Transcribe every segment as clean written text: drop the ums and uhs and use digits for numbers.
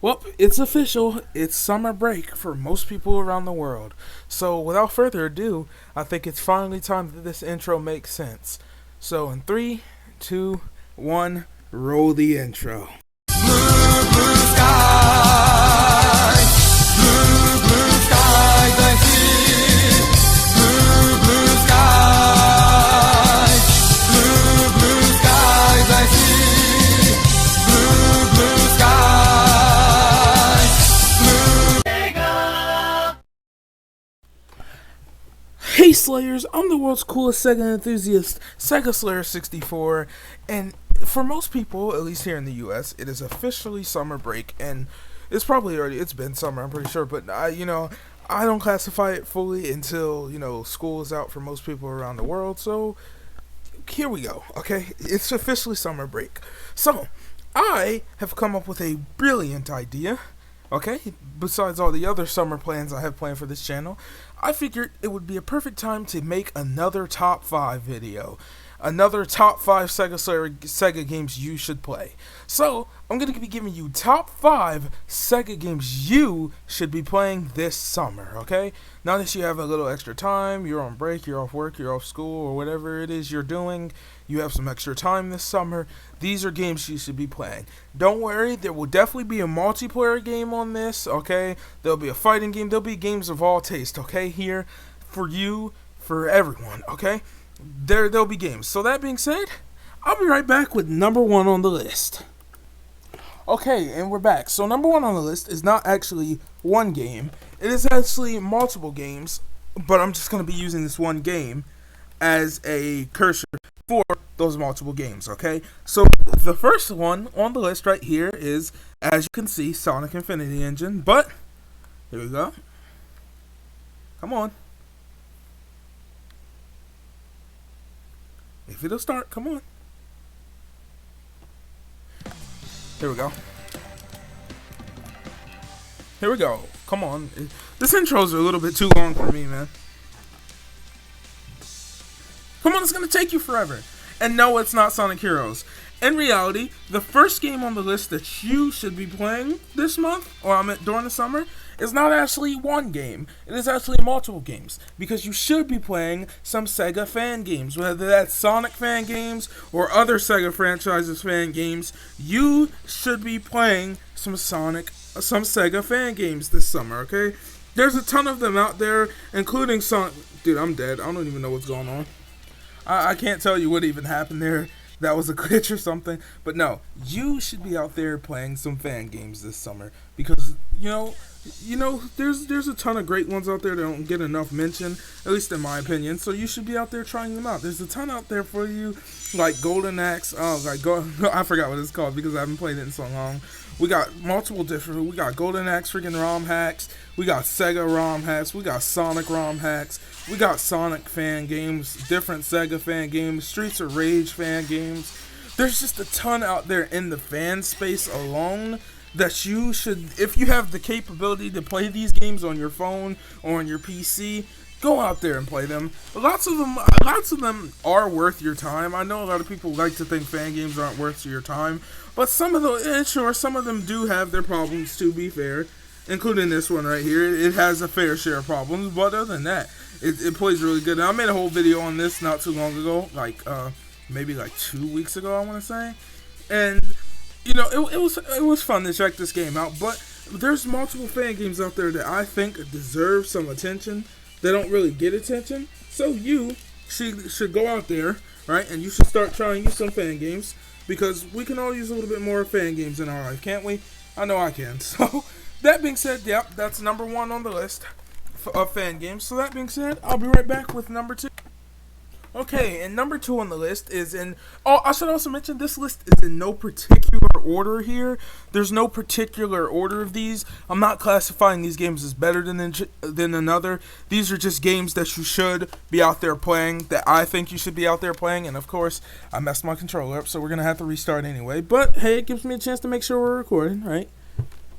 Well, it's official. It's summer break for most people around the world. So, without further ado, I think it's finally time that this intro makes sense. So, in 3, 2, 1, roll the intro. Blue, blue skies, blue, blue skies I see. Blue, blue skies, blue, blue skies I see. Blue, blue skies, blue. Sega. Hey Slayers, I'm the world's coolest Sega enthusiast, Sega Slayer 64, and for most people, at least here in the US, it is officially summer break, and it's been summer, I'm pretty sure, but I don't classify it fully until, school is out for most people around the world, so here we go, okay? It's officially summer break. So, I have come up with a brilliant idea, okay? Besides all the other summer plans I have planned for this channel, I figured it would be a perfect time to make another top 5 video. Another top 5 Sega games you should play. So, I'm going to be giving you top 5 Sega games you should be playing this summer, okay? Now that you have a little extra time, you're on break, you're off work, you're off school, or whatever it is you're doing, you have some extra time this summer, these are games you should be playing. Don't worry, there will definitely be a multiplayer game on this, okay? There'll be a fighting game, there'll be games of all taste, okay? Here, for you, for everyone, okay? There'll be games. So that being said, I'll be right back with number 1 on the list. Okay, and we're back. So number 1 on the list is not actually one game. It is actually multiple games, but I'm just going to be using this one game as a cursor for those multiple games, okay? So the first one on the list right here is, as you can see, Sonic Infinity Engine, but here we go. Come on. If it'll start, come on. Here we go. Here we go. Come on. This intro's a little bit too long for me, man. Come on, it's gonna take you forever. And no, it's not Sonic Heroes. In reality, the first game on the list that you should be playing this month, or during the summer, is not actually one game. It is actually multiple games. Because you should be playing some Sega fan games. Whether that's Sonic fan games or other Sega franchises fan games, you should be playing some Sega fan games this summer, okay? There's a ton of them out there, including Sonic. Dude, I'm dead. I don't even know what's going on. I can't tell you what even happened there. That was a glitch or something. But no, you should be out there playing some fan games this summer. Because, there's a ton of great ones out there that don't get enough mention, at least in my opinion. So you should be out there trying them out. There's a ton out there for you, like Golden Axe. I forgot what it's called because I haven't played it in so long. We got multiple different. We got Golden Axe freaking ROM hacks. We got Sega ROM hacks. We got Sonic ROM hacks. We got Sonic fan games, different Sega fan games, Streets of Rage fan games. There's just a ton out there in the fan space alone that you should, if you have the capability to play these games on your phone or on your PC, go out there and play them. Lots of them are worth your time. I know a lot of people like to think fan games aren't worth your time, but some of them do have their problems, to be fair, including this one right here. It has a fair share of problems, but other than that, it plays really good. And I made a whole video on this not too long ago, maybe 2 weeks ago, I want to say, and it was fun to check this game out. But there's multiple fan games out there that I think deserve some attention. They don't really get attention, so you should go out there, right, and you should start trying some fan games, because we can all use a little bit more fan games in our life, can't we? I know I can. So, that being said, yep, that's number 1 on the list of fan games. So that being said, I'll be right back with number 2. Okay, and number 2 on the list is I should also mention this list is in no particular order here. There's no particular order of these. I'm not classifying these games as better than another. These are just games that you should be out there playing, that I think you should be out there playing. And of course, I messed my controller up, so we're going to have to restart anyway. But hey, it gives me a chance to make sure we're recording, right?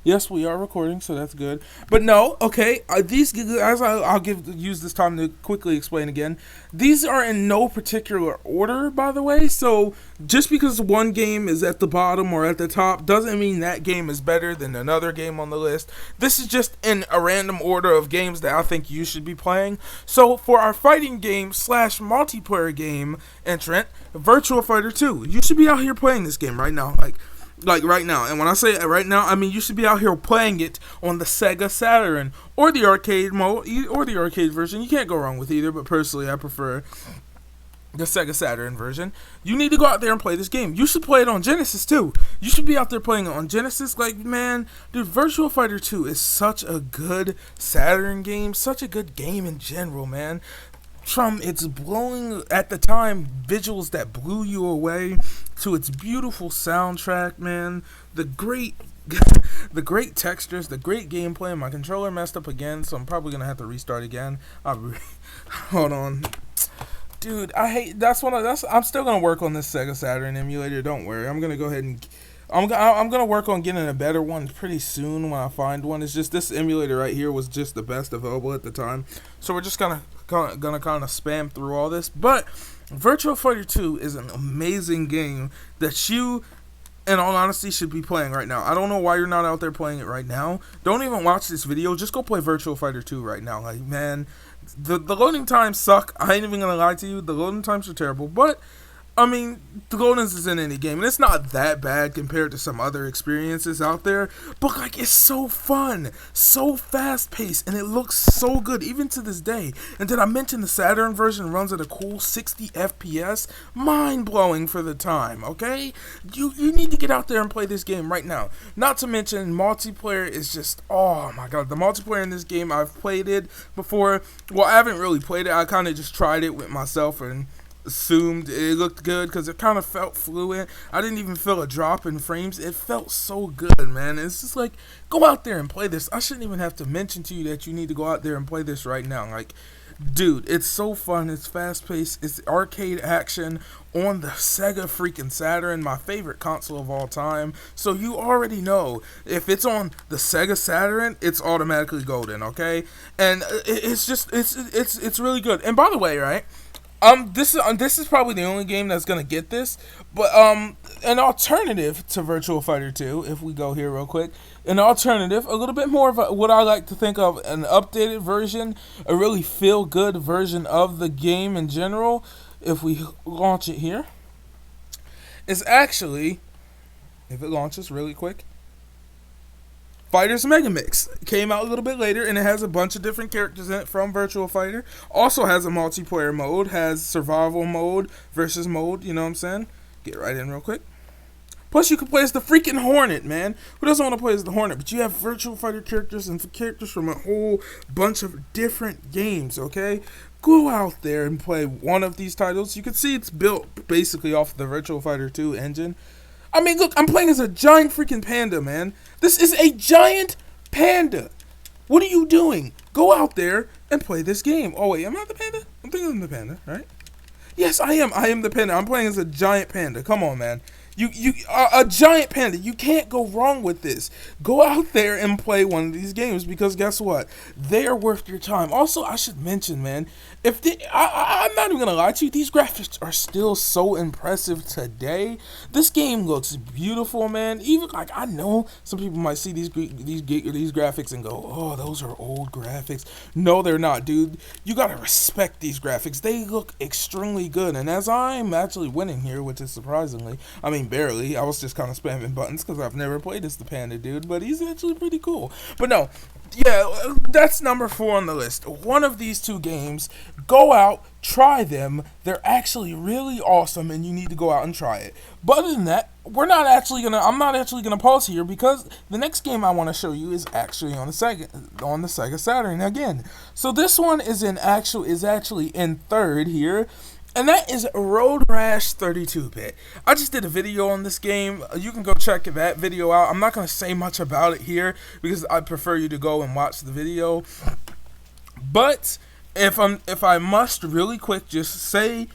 Yes, we are recording, so that's good. But no, okay. These, as I'll use this time to quickly explain again. These are in no particular order, by the way. So just because one game is at the bottom or at the top doesn't mean that game is better than another game on the list. This is just in a random order of games that I think you should be playing. So for our fighting game / multiplayer game entrant, Virtua Fighter 2, you should be out here playing this game right now. Like right now. And when I say right now, I mean you should be out here playing it on the Sega Saturn or the arcade mode or the arcade version. You can't go wrong with either, but personally I prefer the Sega Saturn version. You need to go out there and play this game. You should play it on Genesis too. You should be out there playing it on Genesis. Like, man, dude, Virtua Fighter 2 is such a good Saturn game, such a good game in general, man. From its blowing, at the time, visuals that blew you away, to its beautiful soundtrack, man, the great textures, the great gameplay. My controller messed up again, so I'm probably gonna have to restart again. Hold on, dude. I'm still gonna work on this Sega Saturn emulator. Don't worry. I'm gonna go ahead and I'm gonna work on getting a better one pretty soon when I find one. It's just this emulator right here was just the best available at the time, so we're just gonna kind of spam through all this. But Virtua Fighter 2 is an amazing game that you, in all honesty, should be playing right now. I don't know why you're not out there playing it right now. Don't even watch this video. Just go play Virtua Fighter 2 right now. Like, man, the loading times suck. I ain't even gonna lie to you. The loading times are terrible, but I mean, the Goldens is in any game, and it's not that bad compared to some other experiences out there, but, like, it's so fun, so fast-paced, and it looks so good, even to this day. And did I mention the Saturn version runs at a cool 60 FPS? Mind-blowing for the time, okay? You need to get out there and play this game right now. Not to mention, multiplayer is just, oh my god, the multiplayer in this game, I've played it before. Well, I haven't really played it, I kind of just tried it with myself, and assumed it looked good because it kind of felt fluid. I didn't even feel a drop in frames. It felt so good, man. It's just like, go out there and play this. I shouldn't even have to mention to you that you need to go out there and play this right now. Like, dude, it's so fun. It's fast paced. It's arcade action on the Sega freaking Saturn, my favorite console of all time. So you already know if it's on the Sega Saturn, it's automatically golden, okay? And it's just it's really good. And by the way, right? This is probably the only game that's gonna get this, but an alternative to Virtua Fighter 2, if we go here real quick, an alternative, a little bit more of what I like to think of an updated version, a really feel good version of the game in general. If we launch it here, is actually, if it launches really quick, Fighters Mega Mix. It came out a little bit later, and it has a bunch of different characters in it from Virtua Fighter. Also has a multiplayer mode, has survival mode, versus mode, you know what I'm saying? Get right in real quick. Plus, you can play as the freaking Hornet, man. Who doesn't want to play as the Hornet? But you have Virtua Fighter characters and characters from a whole bunch of different games, okay? Go out there and play one of these titles. You can see it's built basically off the Virtua Fighter 2 engine. I mean, look, I'm playing as a giant freaking panda, man. This is a giant panda. What are you doing? Go out there and play this game. Oh, wait, am I the panda? I'm thinking I'm the panda, right? Yes, I am. I am the panda. I'm playing as a giant panda. Come on, man. A giant panda. You can't go wrong with this. Go out there and play one of these games because guess what? They are worth your time. Also, I should mention, man, I'm not even gonna lie to you. These graphics are still so impressive today. This game looks beautiful, man. Even like I know some people might see these graphics and go, "Oh, those are old graphics." No, they're not, dude. You gotta respect these graphics. They look extremely good. And as I'm actually winning here, which is surprisingly, I mean, barely. I was just kind of spamming buttons because I've never played as the panda dude, but he's actually pretty cool. But no, yeah, that's number 4 on the list. One of these two games, go out, try them. They're actually really awesome, and you need to go out and try it. But other than that, I'm not actually gonna pause here because the next game I want to show you is actually on the Sega Saturn again. So this one is actually in third here. And that is Road Rash 32-bit. I just did a video on this game. You can go check that video out. I'm not going to say much about it here because I prefer you to go and watch the video. But if I must really quick just say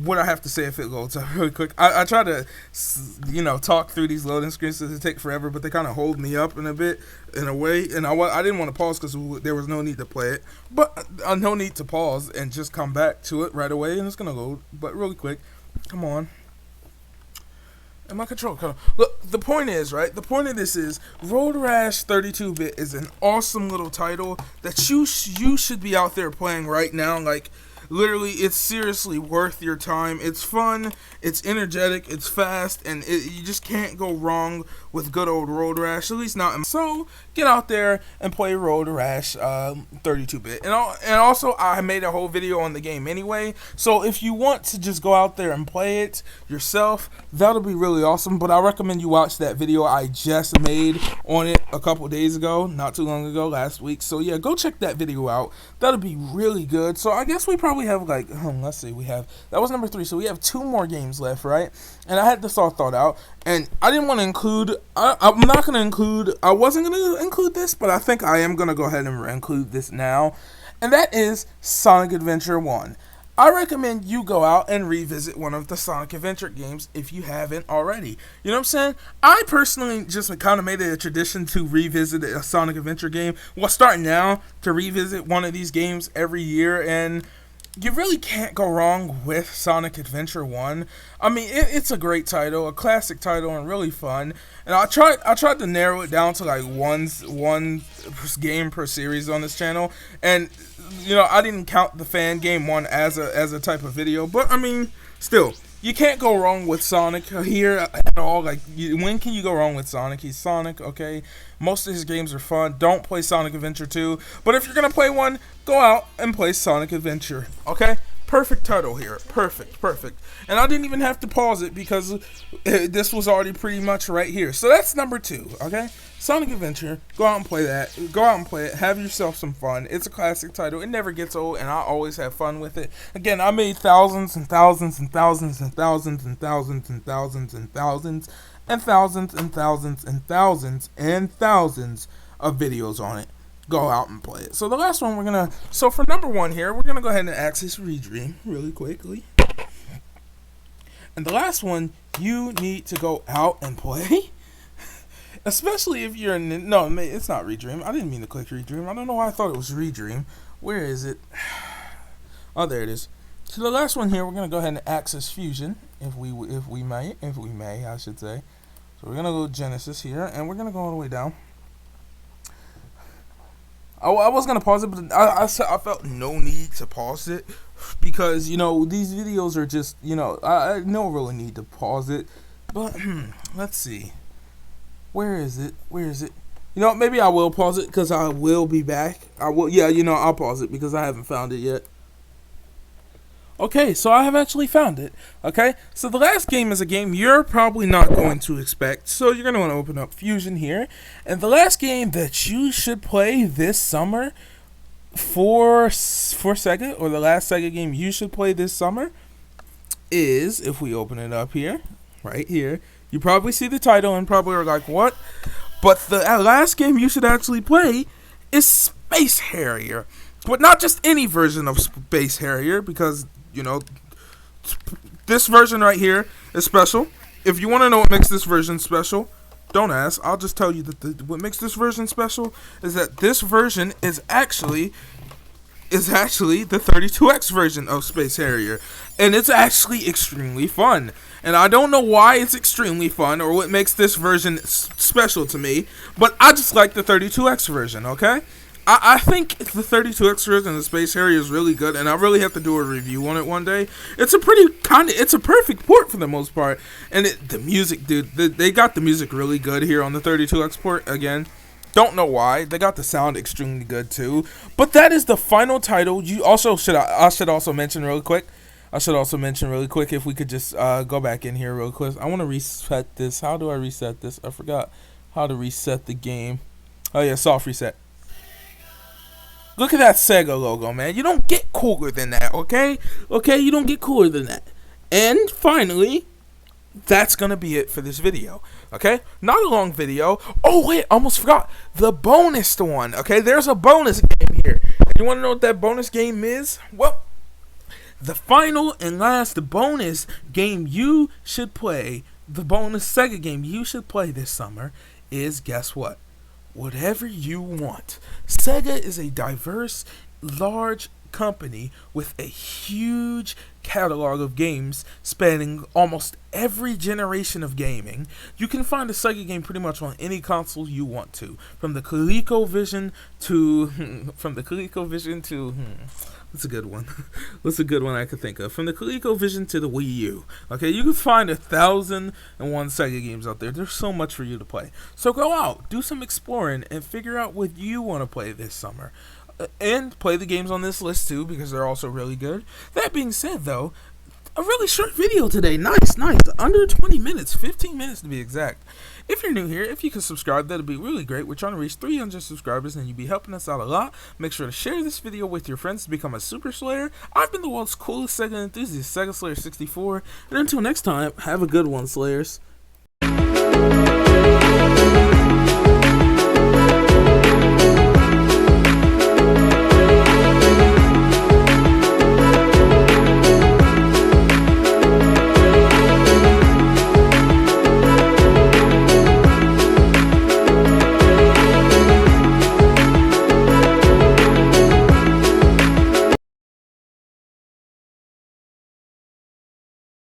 what I have to say if it loads up really quick. I try to, talk through these loading screens because they take forever, but they kind of hold me up in a way. And I didn't want to pause because there was no need to play it, but no need to pause and just come back to it right away, and it's gonna load. But really quick, come on. And my control. Look, the point is, right? The point of this is Road Rash 32-bit is an awesome little title that you should be out there playing right now. Like, literally, it's seriously worth your time. It's fun, it's energetic, it's fast, and you just can't go wrong with good old Road Rash, at least not. So, get out there and play Road Rash 32-bit. And also, I made a whole video on the game anyway, so if you want to just go out there and play it yourself, that'll be really awesome. But I recommend you watch that video I just made on it a couple days ago, not too long ago, last week. So yeah, go check that video out. That'll be really good. So I guess we probably have like, let's see, that was number 3, so we have 2 more games left, right? And I had this all thought out, and I didn't want to include, I wasn't going to include this, but I think I am going to go ahead and include this now, and that is Sonic Adventure 1. I recommend you go out and revisit one of the Sonic Adventure games if you haven't already. You know what I'm saying? I personally just kind of made it a tradition to revisit a Sonic Adventure game. Well, starting now to revisit one of these games every year, and you really can't go wrong with Sonic Adventure 1. I mean, it's a great title, a classic title, and really fun. And I tried to narrow it down to like one game per series on this channel. And I didn't count the fan game one as a type of video, but I mean, still, you can't go wrong with Sonic here at all. Like, when can you go wrong with Sonic? He's Sonic, okay? Most of his games are fun. Don't play Sonic Adventure 2. But if you're going to play one, go out and play Sonic Adventure, okay? Perfect title here. Perfect. And I didn't even have to pause it because this was already pretty much right here. So that's number 2, okay? Sonic Adventure. Go out and play that. Go out and play it. Have yourself some fun. It's a classic title. It never gets old, and I always have fun with it. Again, I made thousands and thousands and thousands and thousands and thousands and thousands and thousands and thousands and thousands and thousands and thousands of videos on it. Go out and play it. So the last one so for number 1 here, we're gonna go ahead and access Redream really quickly. And the last one you need to go out and play, especially if you're no, it's not Redream. I didn't mean to click Redream. I don't know why I thought it was Redream. Where is it? Oh, there it is. So the last one here, we're gonna go ahead and access Fusion, if we may, I should say. So we're gonna go Genesis here, and we're gonna go all the way down. I was gonna pause it, but I felt no need to pause it because these videos are just I no really need to pause it. But let's see, where is it? Maybe I will pause it because I will be back. I'll pause it because I haven't found it yet. Okay, so I have actually found it. Okay, so the last game is a game you're probably not going to expect. So you're going to want to open up Fusion here. And the last game that you should play this summer for Sega, or the last Sega game you should play this summer, is, if we open it up here, right here, you probably see the title and probably are like, what? But the last game you should actually play is Space Harrier. But not just any version of Space Harrier, because this version right here is special. If you want to know what makes this version special, don't ask. I'll just tell you that what makes this version special is that this version is actually the 32X version of Space Harrier, and it's actually extremely fun. And I don't know why it's extremely fun or what makes this version special to me, but I just like the 32X version. Okay. I think the 32X version of Space Harrier is really good, and I really have to do a review on it one day. It's a perfect port for the most part, and the music, dude, they got the music really good here on the 32X port. Again, don't know why. They got the sound extremely good too. But that is the final title. I should also mention really quick. If we could just go back in here real quick. I want to reset this. How do I reset this? I forgot how to reset the game. Oh yeah, soft reset. Look at that Sega logo, man. You don't get cooler than that, okay? Okay, you don't get cooler than that. And finally, that's going to be it for this video, okay? Not a long video. Oh, wait, almost forgot. The bonus one, okay? There's a bonus game here. You want to know what that bonus game is? Well, The final and last bonus game you should play, the bonus Sega game you should play this summer is, guess what? Whatever You Want. Sega is a diverse, large company with a huge catalog of games spanning almost every generation of gaming. You can find a Sega game pretty much on any console you want to, from the ColecoVision to that's a good one. What's a good one I could think of? From the ColecoVision to the Wii U. Okay, you can find 1,001 Sega games out there. There's so much for you to play. So go out, do some exploring, and figure out what you want to play this summer. And play the games on this list too, because they're also really good. That being said, though, a really short video today. Nice. Under 20 minutes, 15 minutes to be exact. If you're new here, if you could subscribe, that'd be really great. We're trying to reach 300 subscribers, and you'd be helping us out a lot. Make sure to share this video with your friends to become a Super Slayer. I've been the world's coolest Sega enthusiast, Sega Slayer 64. And until next time, have a good one, Slayers.